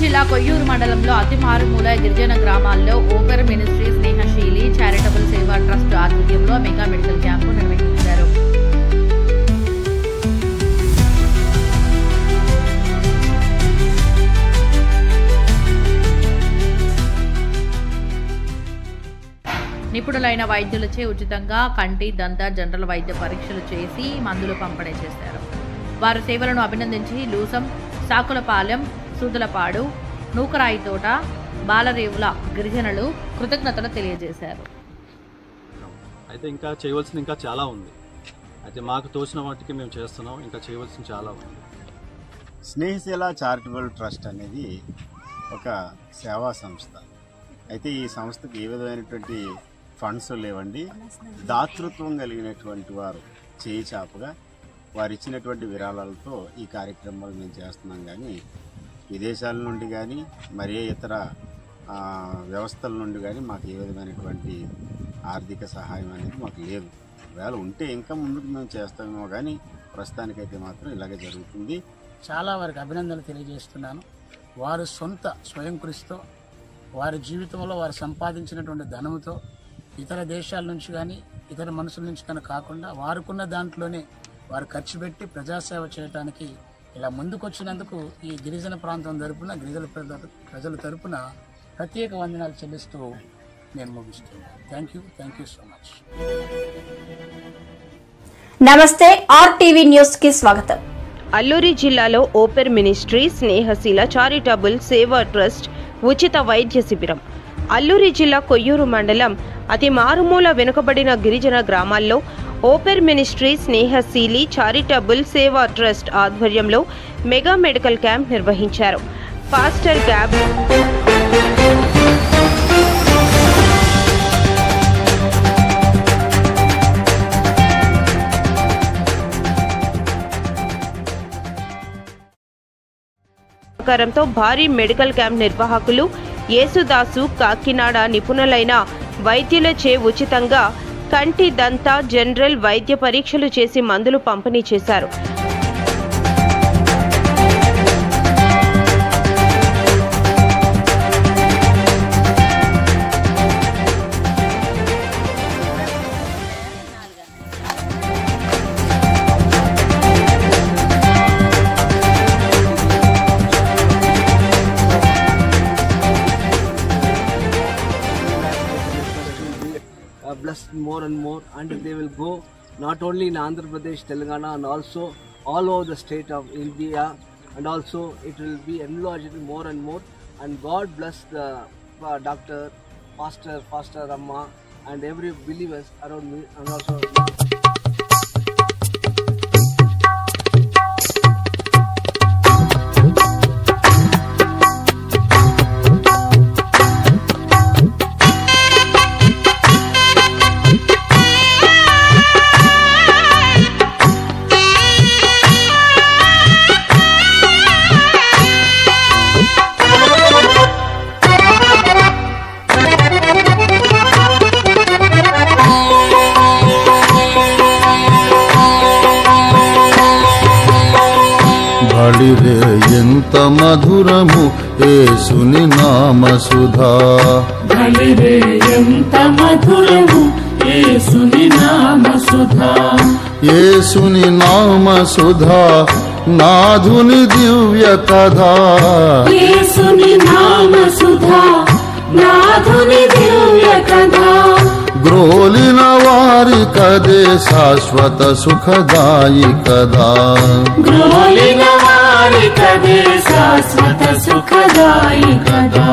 జిల్లా కొయ్యూరు మండలంలో అతి మారుమూల గిరిజన గ్రామాల్లో ఓపెర్ మినిస్ట్రీ స్నేహశీలి చారిటబుల్ సేవా ట్రస్ట్ ఆధ్వర్యంలో మెగా మెడికల్ క్యాంపు నిర్వహించారు. నిపుణులైన వైద్యులచే ఉచితంగా కంటి, దంత, జనరల్ వైద్య పరీక్షలు చేసి మందులు పంపిణీ చేశారు. వారి సేవలను అభినందించి లూసం, సాకులపాలెం, సూదులపాడు, నూకరాయితోట, బాలరేవుల గిరిజనులు కృతజ్ఞతలు తెలియజేశారు. అయితే ఇంకా చేయవలసింది ఇంకా చాలా ఉంది. అయితే మాకు తోచిన వాటికి మేము చేస్తున్నాం. ఇంకా చేయవలసింది చాలా ఉంది. స్నేహశీల చారిటబుల్ ట్రస్ట్ అనేది ఒక సేవా సంస్థ. అయితే ఈ సంస్థకు ఏ విధమైనటువంటి ఫండ్స్ లేవండి. దాతృత్వం కలిగినటువంటి వారు చేయి చాపగా వారు ఇచ్చినటువంటి విరాళాలతో ఈ కార్యక్రమాలు మేము చేస్తున్నాం. కానీ విదేశాల నుండి కానీ మరే ఇతర వ్యవస్థల నుండి కానీ మాకు ఏ విధమైనటువంటి ఆర్థిక సహాయం అనేది మాకు లేదు. ఒకవేళ ఉంటే ఇంకా ముందుకు మేము చేస్తామేమో, కానీ ప్రస్తుతానికైతే మాత్రం ఇలాగే జరుగుతుంది. చాలా వారికి అభినందనలు తెలియజేస్తున్నాను. వారు స్వయం కృషితో వారి జీవితంలో వారు సంపాదించినటువంటి ధనముతో ఇతర దేశాల నుంచి కానీ ఇతర మనుషుల నుంచి కానీ కాకుండా వారుకున్న దాంట్లోనే వారు ఖర్చు పెట్టి ప్రజాసేవ చేయడానికి ఇలా ముందుకొచ్చినందుకు ఈ గిరిజన ప్రాంతం తరపున గిరిజన ప్రజల తరపున ప్రత్యేక వందనాలు చెల్లిస్తూ నేను ముగిస్తున్నాను. Thank you so much. నమస్తే, RTV న్యూస్ కి స్వాగతం. అల్లూరి జిల్లాలో ఓపెర్ మినిస్ట్రీ స్నేహశీల చారిటబుల్ సేవా ట్రస్ట్ ఉచిత వైద్య శిబిరం. అల్లూరి జిల్లా కొయ్యూరు మండలం అతి మారుమూల వెనుకబడిన గిరిజన గ్రామాల్లో ఓపెర్ మినిస్ట్రీ స్నేహశీలి చారిటబుల్ సేవా ట్రస్ట్ ఆధ్వర్యంలో మెగా మెడికల్ క్యాంప్ నిర్వహించారు. ఫాస్టర్ గ్యాప్ సహకారంతో భారీ మెడికల్ క్యాంప్ నిర్వాహకులు యేసుదాసు కాకినాడ నిపుణులైన వైద్యులచే ఉచితంగా కంటి, దంత, జనరల్ వైద్య పరీక్షలు చేసి మందులు పంపిణీ చేశారు. Blessed more and more, and they will go not only in Andhra Pradesh, Telangana, and also all over the state of India, and also it will be enlarged more and more. And God bless the doctor, pastor Amma, and every believers around me, and also. బలిరే ఎంత మధురము యేసుని నామ సుధా, బలిరే ఎంత మధురము యేసుని నామ సుధా, యేసుని నామ సుధా నాధుని దివ్య కథా, యేసుని నామ సుధా నాధుని దివ్య కథా, గ్రోలిన వారి కదే శాశ్వత సుఖదాయి కదా, గ్రోలిన వారి కదే శాశ్వత సుఖదాయి కదా,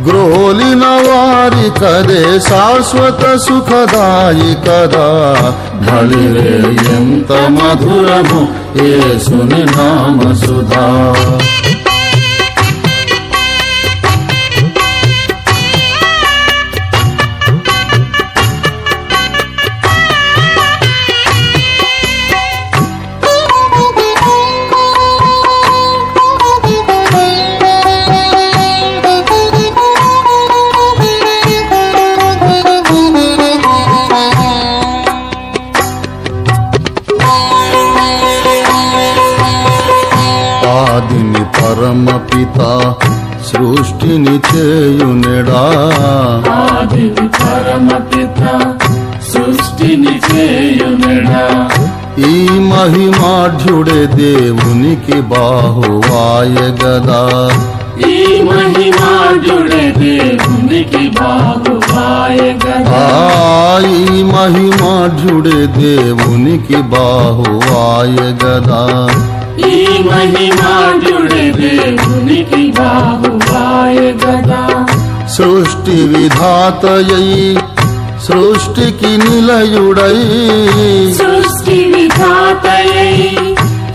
గ్రోలిన వారి కదే శాశ్వత సుఖదాయి కదా. బలిరే ఎంత మధురము యేసుని నామ సుధా. సృష్టిని చేయునెడా ఆదిని పరమపిత సృష్టిని చేయునెడా ఈ మహిమాఢ్యుడే దేవునికి బాహువాయ గదా ఈ మహిమాఢ్యుడే దేవునికి బాహువాయ గదా ఈ మహిమాఢ్యుడే దేవునికి బాహువాయ గదా ఈ మహిమాఢ్యుడే దేవునికి బాహువాయ గదా సృష్టి విధాతయై సృష్టికి నిలయుడై సృష్టి విధాతయై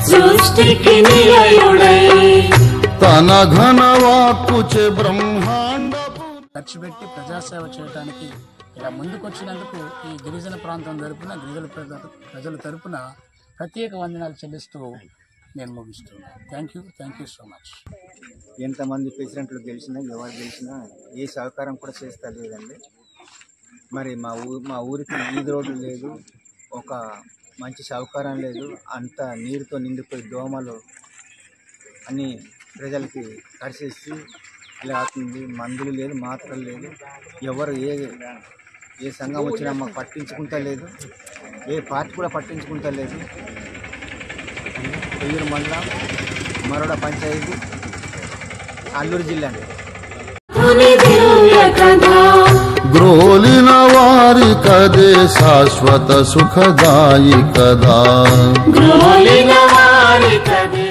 సృష్టికి నిలయుడై తన ఘన వాక్కుచే బ్రహ్మాండపు ఖర్చు పెట్టి ప్రజాసేవ చేయడానికి ఇలా ముందుకొచ్చినందుకు ఈ గిరిజన ప్రాంతం తరపున గిరిజన ప్రజల తరపున ప్రత్యేక వందనాలు చెల్లిస్తూ నేను ముగిస్తున్నాను. Thank you so much. ఎంతమంది ప్రెసిడెంట్లు గెలిచినా ఎవరు గెలిచినా ఏ సహకారం కూడా చేస్తా లేదండి. మరి మా ఊరికి ఈది రోడ్డు లేదు, ఒక మంచి సహకారం లేదు, అంత నీరుతో నిండిపోయి దోమలు అన్ని ప్రజలకి కరిసేసి ఇలా అవుతుంది. మందులు లేదు, మాత్రలు లేదు, ఎవరు ఏ సంఘం వచ్చినా మాకు పట్టించుకుంటా లేదు, ఏ పార్టీ కూడా పట్టించుకుంటా లేదు. కొయ్యూరు మండలం మరోడ పంచాయతీ అల్లూరు జిల్లా అండి. గ్రోలిన వారి కదే శాశ్వత సుఖదాయి కదా గ్రోలిన వారి కదే